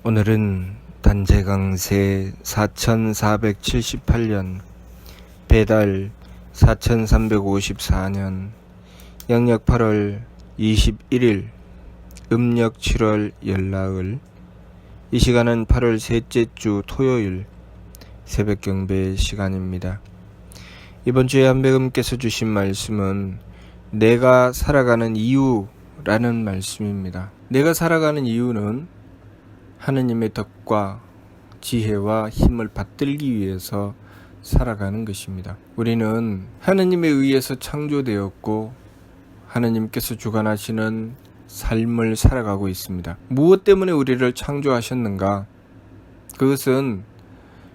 오늘은 단재강세 4478년 배달 4354년 양력 8월 21일 음력 7월 열나흘. 이 시간은 8월 셋째 주 토요일 새벽 경배 시간입니다. 이번 주에 한배금께서 주신 말씀은 내가 살아가는 이유라는 말씀입니다. 내가 살아가는 이유는 하느님의 덕과 지혜와 힘을 받들기 위해서 살아가는 것입니다. 우리는 하느님에 의해서 창조되었고 하느님께서 주관하시는 삶을 살아가고 있습니다. 무엇 때문에 우리를 창조하셨는가? 그것은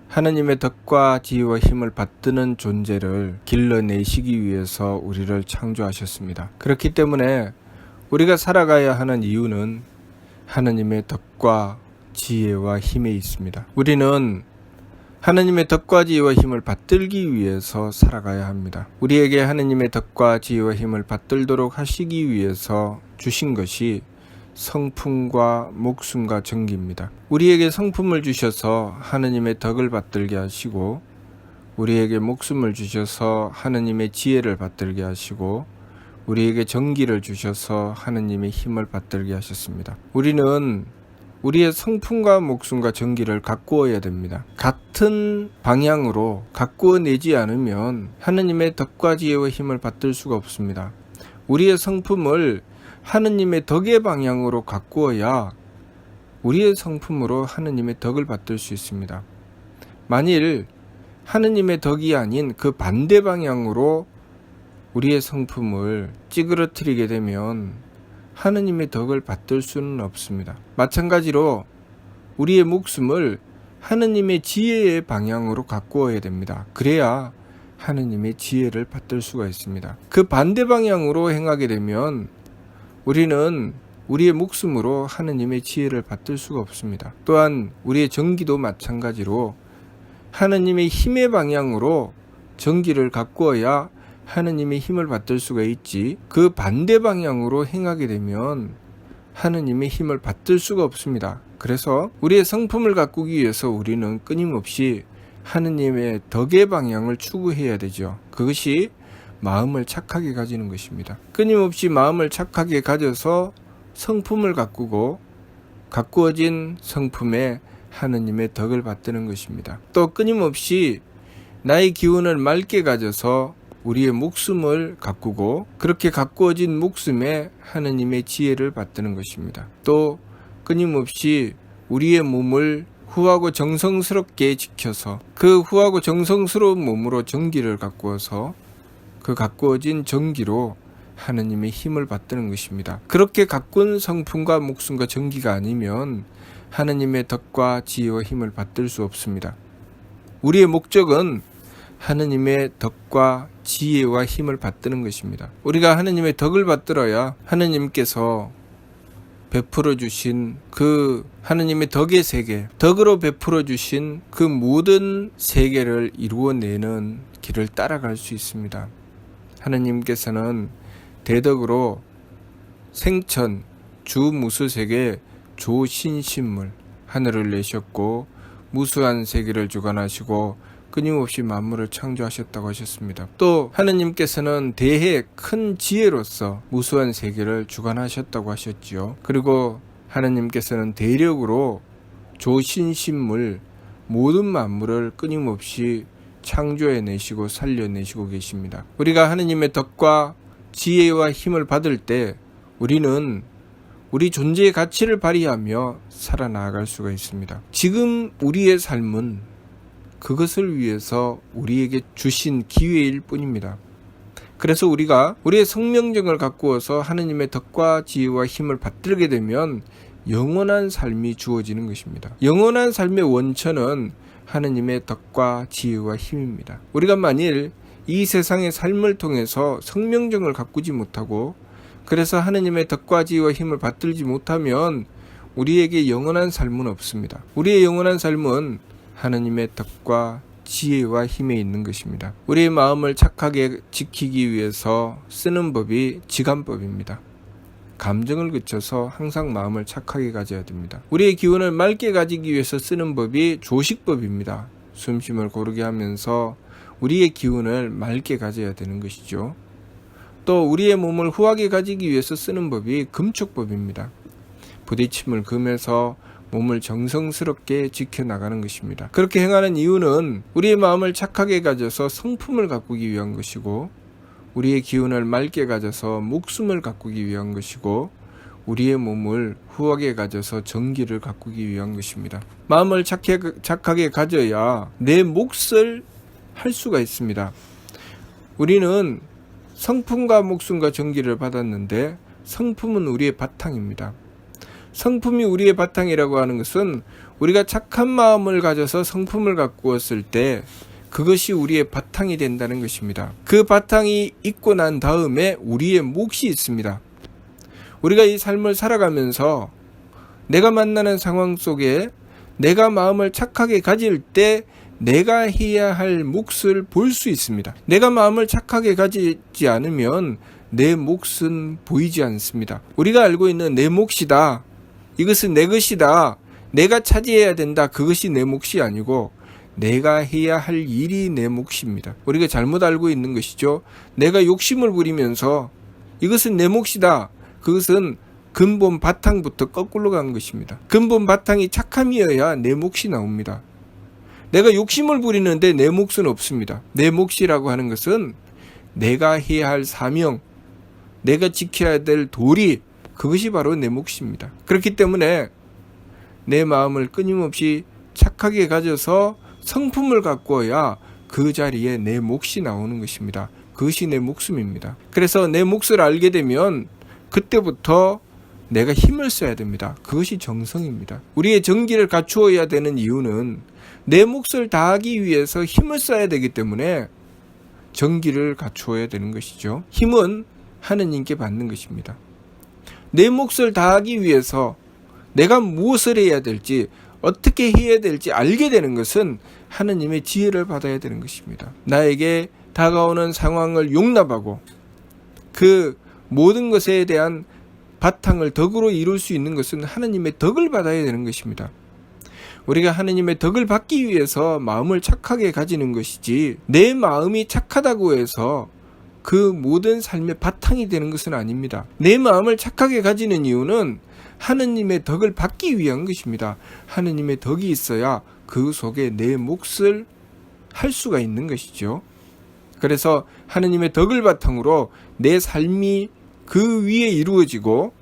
하느님의 덕과 지혜와 힘을 받드는 존재를 길러내시기 위해서 우리를 창조하셨습니다. 그렇기 때문에 우리가 살아가야 하는 이유는 하느님의 덕과 지혜와 힘에 있습니다. 우리는 하느님의 덕과 지혜와 힘을 받들기 위해서 살아가야 합니다. 우리에게 하느님의 덕과 지혜와 힘을 받들도록 하시기 위해서 주신 것이 성품과 목숨과 정기입니다. 우리에게 성품을 주셔서 하느님의 덕을 받들게 하시고, 우리에게 목숨을 주셔서 하느님의 지혜를 받들게 하시고, 우리에게 정기를 주셔서 하느님의 힘을 받들게 하셨습니다. 우리는 우리의 성품과 목숨과 정기를 가꾸어야 됩니다. 같은 방향으로 가꾸어내지 않으면 하느님의 덕과 지혜와 힘을 받들 수가 없습니다. 우리의 성품을 하느님의 덕의 방향으로 가꾸어야 우리의 성품으로 하느님의 덕을 받들 수 있습니다. 만일 하느님의 덕이 아닌 그 반대 방향으로 우리의 성품을 찌그러뜨리게 되면 하느님의 덕을 받들 수는 없습니다. 마찬가지로 우리의 목숨을 하느님의 지혜의 방향으로 가꾸어야 됩니다. 그래야 하느님의 지혜를 받들 수가 있습니다. 그 반대 방향으로 행하게 되면 우리는 우리의 목숨으로 하느님의 지혜를 받들 수가 없습니다. 또한 우리의 정기도 마찬가지로 하느님의 힘의 방향으로 정기를 가꾸어야 하느님의 힘을 받들 수가 있지, 그 반대 방향으로 행하게 되면 하느님의 힘을 받들 수가 없습니다. 그래서 우리의 성품을 가꾸기 위해서 우리는 끊임없이 하느님의 덕의 방향을 추구해야 되죠. 그것이 마음을 착하게 가지는 것입니다. 끊임없이 마음을 착하게 가져서 성품을 가꾸고 가꾸어진 성품에 하느님의 덕을 받드는 것입니다. 또 끊임없이 나의 기운을 맑게 가져서 우리의 목숨을 가꾸고 그렇게 가꾸어진 목숨에 하느님의 지혜를 받드는 것입니다. 또 끊임없이 우리의 몸을 후하고 정성스럽게 지켜서 그 후하고 정성스러운 몸으로 정기를 가꾸어서 그 가꾸어진 정기로 하느님의 힘을 받드는 것입니다. 그렇게 가꾼 성품과 목숨과 정기가 아니면 하느님의 덕과 지혜와 힘을 받들 수 없습니다. 우리의 목적은 하느님의 덕과 지혜와 힘을 받드는 것입니다. 우리가 하느님의 덕을 받들어야 하느님께서 베풀어 주신 그 하느님의 덕의 세계, 덕으로 베풀어 주신 그 모든 세계를 이루어내는 길을 따라갈 수 있습니다. 하느님께서는 대덕으로 생천, 주무수세계, 조신신물, 하늘을 내셨고 무수한 세계를 주관하시고 끊임없이 만물을 창조하셨다고 하셨습니다. 또 하느님께서는 대해 큰 지혜로서 무수한 세계를 주관하셨다고 하셨지요. 그리고 하느님께서는 대력으로 조신신물, 모든 만물을 끊임없이 창조해내시고 살려내시고 계십니다. 우리가 하느님의 덕과 지혜와 힘을 받을 때 우리는 우리 존재의 가치를 발휘하며 살아나갈 수가 있습니다. 지금 우리의 삶은 그것을 위해서 우리에게 주신 기회일 뿐입니다. 그래서 우리가 우리의 성명정을 가꾸어서 하느님의 덕과 지혜와 힘을 받들게 되면 영원한 삶이 주어지는 것입니다. 영원한 삶의 원천은 하느님의 덕과 지혜와 힘입니다. 우리가 만일 이 세상의 삶을 통해서 성명정을 가꾸지 못하고 그래서 하느님의 덕과 지혜와 힘을 받들지 못하면 우리에게 영원한 삶은 없습니다. 우리의 영원한 삶은 하느님의 덕과 지혜와 힘에 있는 것입니다. 우리의 마음을 착하게 지키기 위해서 쓰는 법이 지간법입니다. 감정을 그쳐서 항상 마음을 착하게 가져야 됩니다. 우리의 기운을 맑게 가지기 위해서 쓰는 법이 조식법입니다. 숨쉼을 고르게 하면서 우리의 기운을 맑게 가져야 되는 것이죠. 또 우리의 몸을 후하게 가지기 위해서 쓰는 법이 금촉법입니다. 부딪힘을 금해서 몸을 정성스럽게 지켜나가는 것입니다. 그렇게 행하는 이유는 우리의 마음을 착하게 가져서 성품을 가꾸기 위한 것이고, 우리의 기운을 맑게 가져서 목숨을 가꾸기 위한 것이고, 우리의 몸을 후하게 가져서 정기를 가꾸기 위한 것입니다. 마음을 착하게 가져야 내 몫을 할 수가 있습니다. 우리는 성품과 목숨과 정기를 받았는데 성품은 우리의 바탕입니다. 성품이 우리의 바탕이라고 하는 것은 우리가 착한 마음을 가져서 성품을 가꾸었을 때 그것이 우리의 바탕이 된다는 것입니다. 그 바탕이 있고 난 다음에 우리의 몫이 있습니다. 우리가 이 삶을 살아가면서 내가 만나는 상황 속에 내가 마음을 착하게 가질 때 내가 해야 할 몫을 볼 수 있습니다. 내가 마음을 착하게 가지지 않으면 내 몫은 보이지 않습니다. 우리가 알고 있는 내 몫이다, 이것은 내 것이다, 내가 차지해야 된다, 그것이 내 몫이 아니고 내가 해야 할 일이 내 몫입니다. 우리가 잘못 알고 있는 것이죠. 내가 욕심을 부리면서 이것은 내 몫이다, 그것은 근본 바탕부터 거꾸로 간 것입니다. 근본 바탕이 착함이어야 내 몫이 나옵니다. 내가 욕심을 부리는데 내 몫은 없습니다. 내 몫이라고 하는 것은 내가 해야 할 사명, 내가 지켜야 될 도리, 그것이 바로 내 몫입니다. 그렇기 때문에 내 마음을 끊임없이 착하게 가져서 성품을 가꾸어야 그 자리에 내 몫이 나오는 것입니다. 그것이 내 목숨입니다. 그래서 내 몫을 알게 되면 그때부터 내가 힘을 써야 됩니다. 그것이 정성입니다. 우리의 정기를 갖추어야 되는 이유는 내 몫을 다하기 위해서 힘을 써야 되기 때문에 정기를 갖추어야 되는 것이죠. 힘은 하느님께 받는 것입니다. 내 몫을 다하기 위해서 내가 무엇을 해야 될지, 어떻게 해야 될지 알게 되는 것은 하느님의 지혜를 받아야 되는 것입니다. 나에게 다가오는 상황을 용납하고 그 모든 것에 대한 바탕을 덕으로 이룰 수 있는 것은 하느님의 덕을 받아야 되는 것입니다. 우리가 하느님의 덕을 받기 위해서 마음을 착하게 가지는 것이지, 내 마음이 착하다고 해서 그 모든 삶의 바탕이 되는 것은 아닙니다. 내 마음을 착하게 가지는 이유는 하느님의 덕을 받기 위한 것입니다. 하느님의 덕이 있어야 그 속에 내 몫을 할 수가 있는 것이죠. 그래서 하느님의 덕을 바탕으로 내 삶이 그 위에 이루어지고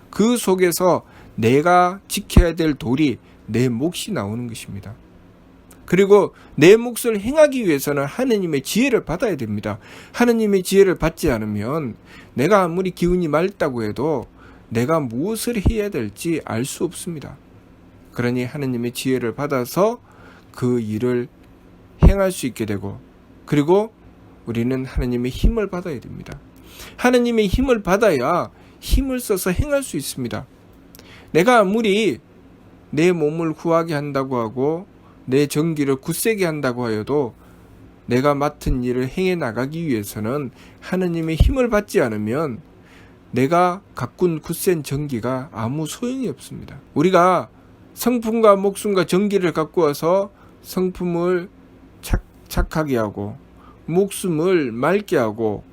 그 속에서 내가 지켜야 될 도리, 내 몫이 나오는 것입니다. 그리고 내 몫을 행하기 위해서는 하느님의 지혜를 받아야 됩니다. 하느님의 지혜를 받지 않으면 내가 아무리 기운이 맑다고 해도 내가 무엇을 해야 될지 알 수 없습니다. 그러니 하느님의 지혜를 받아서 그 일을 행할 수 있게 되고, 그리고 우리는 하느님의 힘을 받아야 됩니다. 하느님의 힘을 받아야 힘을 써서 행할 수 있습니다. 내가 아무리 내 몸을 후하게 한다고 하고 내 정기를 굳세게 한다고 하여도 내가 맡은 일을 행해 나가기 위해서는 하느님의 힘을 받지 않으면 내가 가꾼 굳센 정기가 아무 소용이 없습니다. 우리가 성품과 목숨과 정기를 갖고 와서 성품을 착하게 하고 목숨을 맑게 하고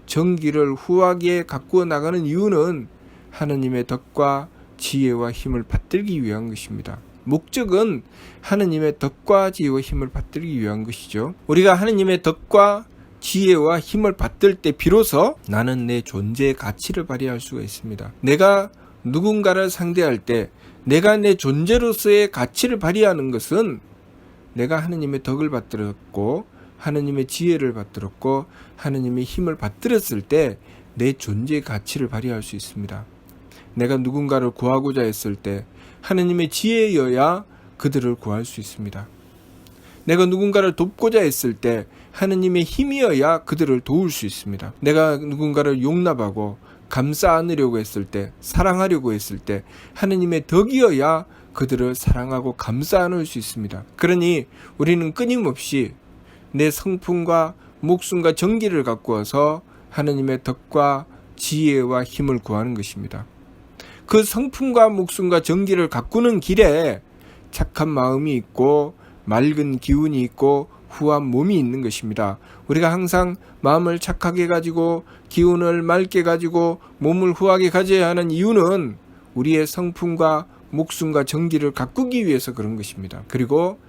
정기를 후하게 가꾸어 나가는 이유는 하느님의 덕과 지혜와 힘을 받들기 위한 것입니다. 목적은 하느님의 덕과 지혜와 힘을 받들기 위한 것이죠. 우리가 하느님의 덕과 지혜와 힘을 받들 때 비로소 나는 내 존재의 가치를 발휘할 수가 있습니다. 내가 누군가를 상대할 때 내가 내 존재로서의 가치를 발휘하는 것은 내가 하느님의 덕을 받들었고 하느님의 지혜를 받들었고 하느님의 힘을 받들었을 때 내 존재의 가치를 발휘할 수 있습니다. 내가 누군가를 구하고자 했을 때 하느님의 지혜여야 그들을 구할 수 있습니다. 내가 누군가를 돕고자 했을 때 하느님의 힘이어야 그들을 도울 수 있습니다. 내가 누군가를 용납하고 감싸 안으려고 했을 때, 사랑하려고 했을 때 하느님의 덕이어야 그들을 사랑하고 감싸 안을 수 있습니다. 그러니 우리는 끊임없이 내 성품과 목숨과 정기를 갖고 와서 하느님의 덕과 지혜와 힘을 구하는 것입니다. 그 성품과 목숨과 정기를 가꾸는 길에 착한 마음이 있고 맑은 기운이 있고 후한 몸이 있는 것입니다. 우리가 항상 마음을 착하게 가지고 기운을 맑게 가지고 몸을 후하게 가져야 하는 이유는 우리의 성품과 목숨과 정기를 가꾸기 위해서 그런 것입니다. 그리고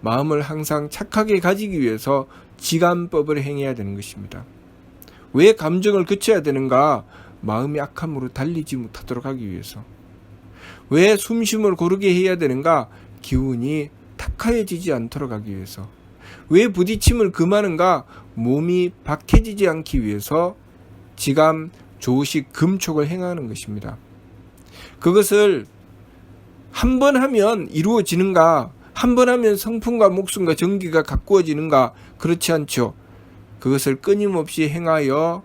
마음을 항상 착하게 가지기 위해서 지감법을 행해야 되는 것입니다. 왜 감정을 그쳐야 되는가? 마음이 악함으로 달리지 못하도록 하기 위해서. 왜 숨쉼을 고르게 해야 되는가? 기운이 탁하여지지 않도록 하기 위해서. 왜 부딪힘을 금하는가? 몸이 박해지지 않기 위해서 지감, 조식, 금촉을 행하는 것입니다. 그것을 한 번 하면 이루어지는가? 한 번 하면 성품과 목숨과 정기가 가꾸어지는가? 그렇지 않죠. 그것을 끊임없이 행하여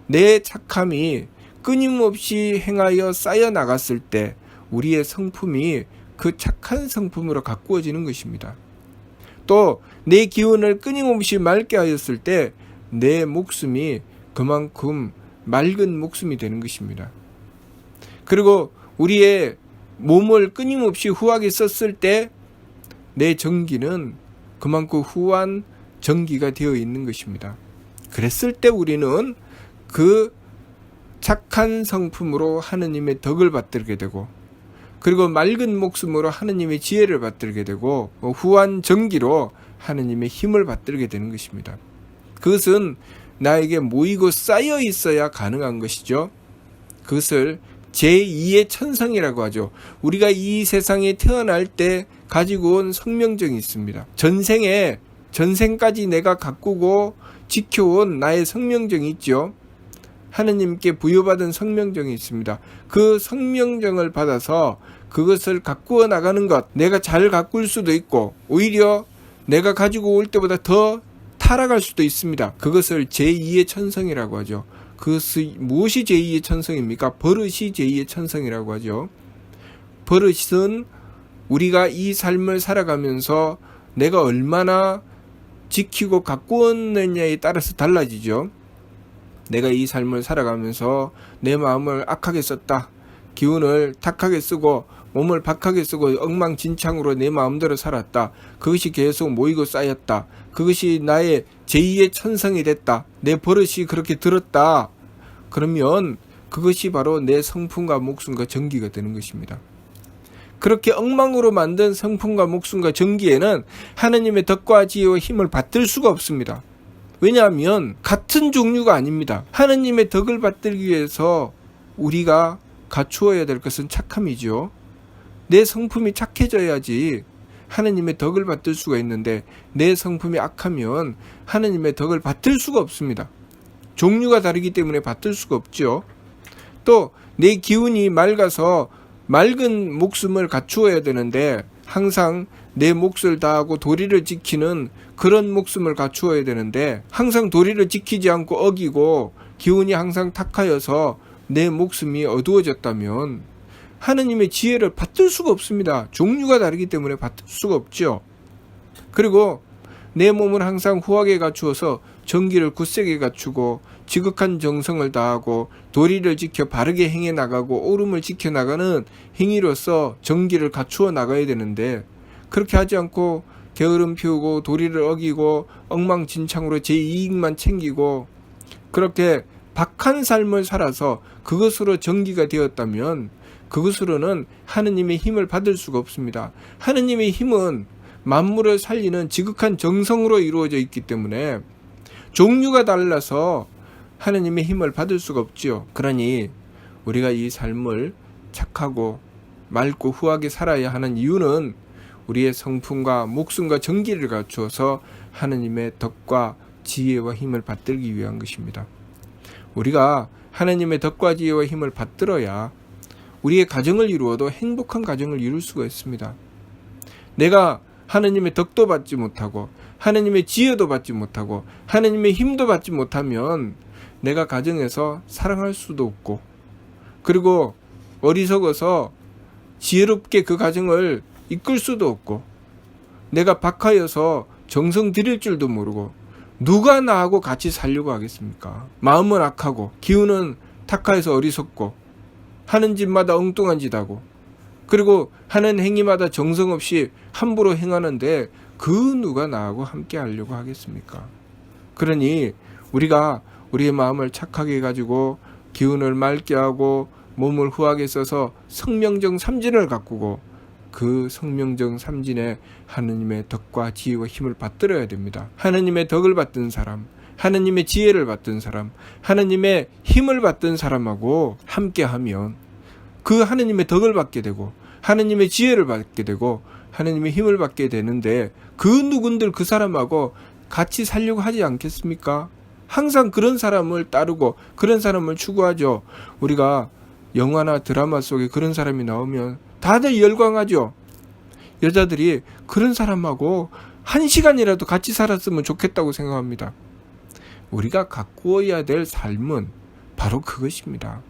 내 착함이 끊임없이 행하여 쌓여 나갔을 때 우리의 성품이 그 착한 성품으로 가꾸어지는 것입니다. 또 내 기운을 끊임없이 맑게 하였을 때 내 목숨이 그만큼 맑은 목숨이 되는 것입니다. 그리고 우리의 몸을 끊임없이 후하게 썼을 때 내 정기는 그만큼 후한 정기가 되어 있는 것입니다. 그랬을 때 우리는 그 착한 성품으로 하느님의 덕을 받들게 되고, 그리고 맑은 목숨으로 하느님의 지혜를 받들게 되고, 후한 정기로 하느님의 힘을 받들게 되는 것입니다. 그것은 나에게 모이고 쌓여 있어야 가능한 것이죠. 그것을 제2의 천성이라고 하죠. 우리가 이 세상에 태어날 때 가지고 온 성명정이 있습니다. 전생까지 내가 가꾸고 지켜온 나의 성명정이 있죠. 하느님께 부여받은 성명정이 있습니다. 그 성명정을 받아서 그것을 가꾸어 나가는 것, 내가 잘 가꿀 수도 있고 오히려 내가 가지고 올 때보다 더 타락할 수도 있습니다. 그것을 제2의 천성이라고 하죠. 그것이 무엇이 제2의 천성입니까? 버릇이 제2의 천성이라고 하죠. 버릇은 우리가 이 삶을 살아가면서 내가 얼마나 지키고 가꾸었느냐에 따라서 달라지죠. 내가 이 삶을 살아가면서 내 마음을 악하게 썼다. 기운을 탁하게 쓰고 몸을 박하게 쓰고 엉망진창으로 내 마음대로 살았다. 그것이 계속 모이고 쌓였다. 그것이 나의 제2의 천성이 됐다. 내 버릇이 그렇게 들었다. 그러면 그것이 바로 내 성품과 목숨과 정기가 되는 것입니다. 그렇게 엉망으로 만든 성품과 목숨과 정기에는 하느님의 덕과 지혜와 힘을 받들 수가 없습니다. 왜냐하면 같은 종류가 아닙니다. 하느님의 덕을 받들기 위해서 우리가 갖추어야 될 것은 착함이죠. 내 성품이 착해져야지 하느님의 덕을 받들 수가 있는데 내 성품이 악하면 하느님의 덕을 받들 수가 없습니다. 종류가 다르기 때문에 받들 수가 없죠. 또 내 기운이 맑아서 맑은 목숨을 갖추어야 되는데 항상 내 몫을 다하고 도리를 지키는 그런 목숨을 갖추어야 되는데 항상 도리를 지키지 않고 어기고 기운이 항상 탁하여서 내 목숨이 어두워졌다면 하느님의 지혜를 받들 수가 없습니다. 종류가 다르기 때문에 받들 수가 없죠. 그리고 내 몸을 항상 후하게 갖추어서 정기를 굳세게 갖추고 지극한 정성을 다하고 도리를 지켜 바르게 행해 나가고 옳음을 지켜 나가는 행위로서 정기를 갖추어 나가야 되는데 그렇게 하지 않고 게으름 피우고 도리를 어기고 엉망진창으로 제 이익만 챙기고 그렇게 박한 삶을 살아서 그것으로 정기가 되었다면 그것으로는 하느님의 힘을 받을 수가 없습니다. 하느님의 힘은 만물을 살리는 지극한 정성으로 이루어져 있기 때문에 종류가 달라서 하느님의 힘을 받을 수가 없지요. 그러니 우리가 이 삶을 착하고 맑고 후하게 살아야 하는 이유는 우리의 성품과 목숨과 정기를 갖추어서 하느님의 덕과 지혜와 힘을 받들기 위한 것입니다. 우리가 하느님의 덕과 지혜와 힘을 받들어야 우리의 가정을 이루어도 행복한 가정을 이룰 수가 있습니다. 내가 하느님의 덕도 받지 못하고 하느님의 지혜도 받지 못하고 하느님의 힘도 받지 못하면 내가 가정에서 사랑할 수도 없고 그리고 어리석어서 지혜롭게 그 가정을 이끌 수도 없고 내가 박하여서 정성 들일 줄도 모르고 누가 나하고 같이 살려고 하겠습니까? 마음은 악하고 기운은 탁하여서 어리석고 하는 짓마다 엉뚱한 짓하고, 그리고 하는 행위마다 정성 없이 함부로 행하는데 그 누가 나하고 함께 하려고 하겠습니까? 그러니 우리가 우리의 마음을 착하게 가지고 기운을 맑게 하고 몸을 후하게 써서 성명정 삼진을 가꾸고 그 성명정 삼진에 하느님의 덕과 지혜와 힘을 받들어야 됩니다. 하느님의 덕을 받든 사람, 하느님의 지혜를 받든 사람, 하느님의 힘을 받든 사람하고 함께하면 그 하느님의 덕을 받게 되고 하느님의 지혜를 받게 되고 하느님의 힘을 받게 되는데, 그 누군들 그 사람하고 같이 살려고 하지 않겠습니까? 항상 그런 사람을 따르고 그런 사람을 추구하죠. 우리가 영화나 드라마 속에 그런 사람이 나오면 다들 열광하죠. 여자들이 그런 사람하고 1시간이라도 같이 살았으면 좋겠다고 생각합니다. 우리가 가꾸어야 될 삶은 바로 그것입니다.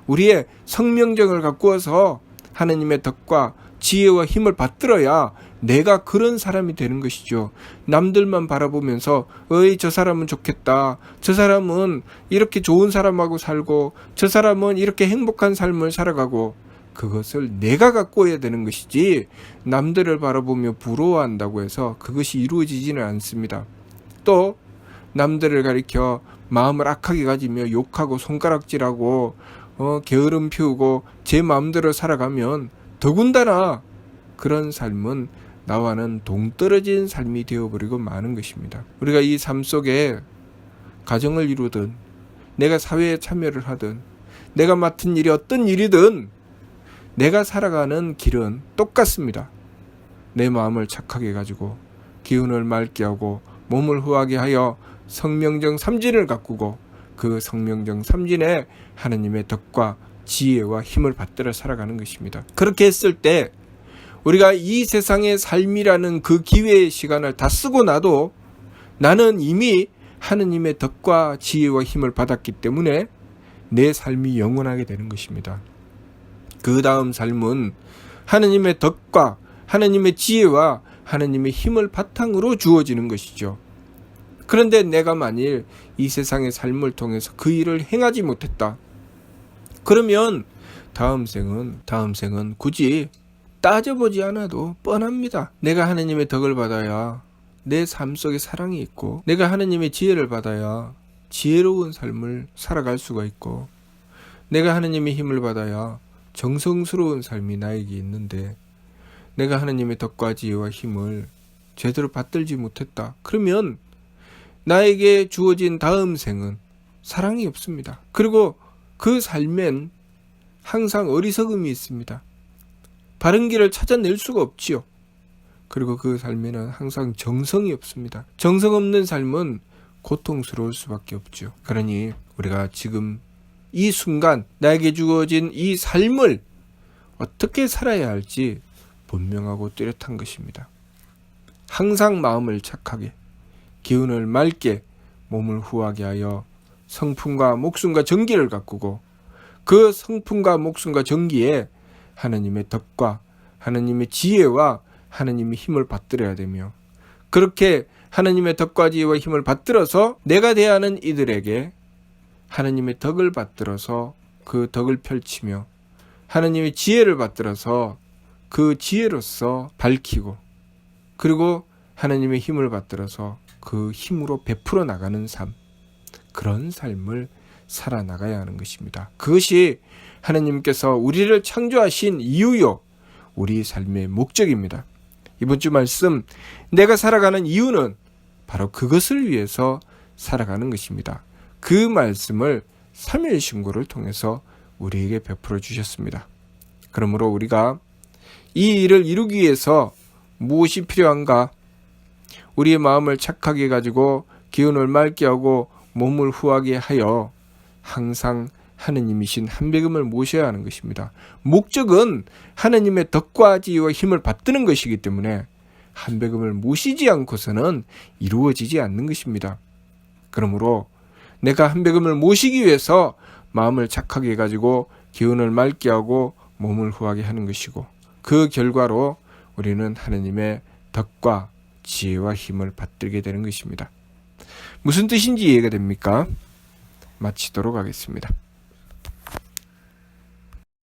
우리의 성명정을 가꾸어서 하느님의 덕과 지혜와 힘을 받들어야 내가 그런 사람이 되는 것이죠. 남들만 바라보면서 저 사람은 좋겠다, 저 사람은 이렇게 좋은 사람하고 살고 저 사람은 이렇게 행복한 삶을 살아가고, 그것을 내가 가꾸어야 되는 것이지 남들을 바라보며 부러워한다고 해서 그것이 이루어지지는 않습니다. 또 남들을 가리켜 마음을 악하게 가지며 욕하고 손가락질하고 게으름 피우고 제 마음대로 살아가면 더군다나 그런 삶은 나와는 동떨어진 삶이 되어버리고 마는 것입니다. 우리가 이 삶 속에 가정을 이루든 내가 사회에 참여를 하든 내가 맡은 일이 어떤 일이든 내가 살아가는 길은 똑같습니다. 내 마음을 착하게 가지고 기운을 맑게 하고 몸을 후하게 하여 성명정 삼진을 가꾸고 그 성명정 삼진에 하느님의 덕과 지혜와 힘을 받들어 살아가는 것입니다. 그렇게 했을 때 우리가 이 세상의 삶이라는 그 기회의 시간을 다 쓰고 나도 나는 이미 하느님의 덕과 지혜와 힘을 받았기 때문에 내 삶이 영원하게 되는 것입니다. 그 다음 삶은 하느님의 덕과 하느님의 지혜와 하느님의 힘을 바탕으로 주어지는 것이죠. 그런데 내가 만일 이 세상의 삶을 통해서 그 일을 행하지 못했다, 그러면 다음 생은 굳이 따져보지 않아도 뻔합니다. 내가 하느님의 덕을 받아야 내 삶 속에 사랑이 있고, 내가 하느님의 지혜를 받아야 지혜로운 삶을 살아갈 수가 있고, 내가 하느님의 힘을 받아야 정성스러운 삶이 나에게 있는데, 내가 하느님의 덕과 지혜와 힘을 제대로 받들지 못했다, 그러면 나에게 주어진 다음 생은 사랑이 없습니다. 그리고 그 삶엔 항상 어리석음이 있습니다. 바른 길을 찾아낼 수가 없지요. 그리고 그 삶에는 항상 정성이 없습니다. 정성 없는 삶은 고통스러울 수밖에 없죠. 그러니 우리가 지금 이 순간 나에게 주어진 이 삶을 어떻게 살아야 할지 분명하고 뚜렷한 것입니다. 항상 마음을 착하게, 기운을 맑게, 몸을 후하게 하여 성품과 목숨과 정기를 가꾸고, 그 성품과 목숨과 정기에 하느님의 덕과 하느님의 지혜와 하느님의 힘을 받들어야 되며, 그렇게 하느님의 덕과 지혜와 힘을 받들어서 내가 대하는 이들에게 하느님의 덕을 받들어서 그 덕을 펼치며, 하느님의 지혜를 받들어서 그 지혜로서 밝히고, 그리고 하느님의 힘을 받들어서 그 힘으로 베풀어 나가는 삶, 그런 삶을 살아나가야 하는 것입니다. 그것이 하느님께서 우리를 창조하신 이유요, 우리 삶의 목적입니다. 이번 주 말씀, 내가 살아가는 이유는 바로 그것을 위해서 살아가는 것입니다. 그 말씀을 3일 신고를 통해서 우리에게 베풀어 주셨습니다. 그러므로 우리가 이 일을 이루기 위해서 무엇이 필요한가? 우리의 마음을 착하게 가지고 기운을 맑게 하고 몸을 후하게 하여 항상 하느님이신 한백음을 모셔야 하는 것입니다. 목적은 하느님의 덕과 지혜와 힘을 받드는 것이기 때문에 한백음을 모시지 않고서는 이루어지지 않는 것입니다. 그러므로 내가 한백음을 모시기 위해서 마음을 착하게 가지고 기운을 맑게 하고 몸을 후하게 하는 것이고, 그 결과로 우리는 하느님의 덕과 지혜와 힘을 받들게 되는 것입니다. 무슨 뜻인지 이해가 됩니까? 마치도록 하겠습니다.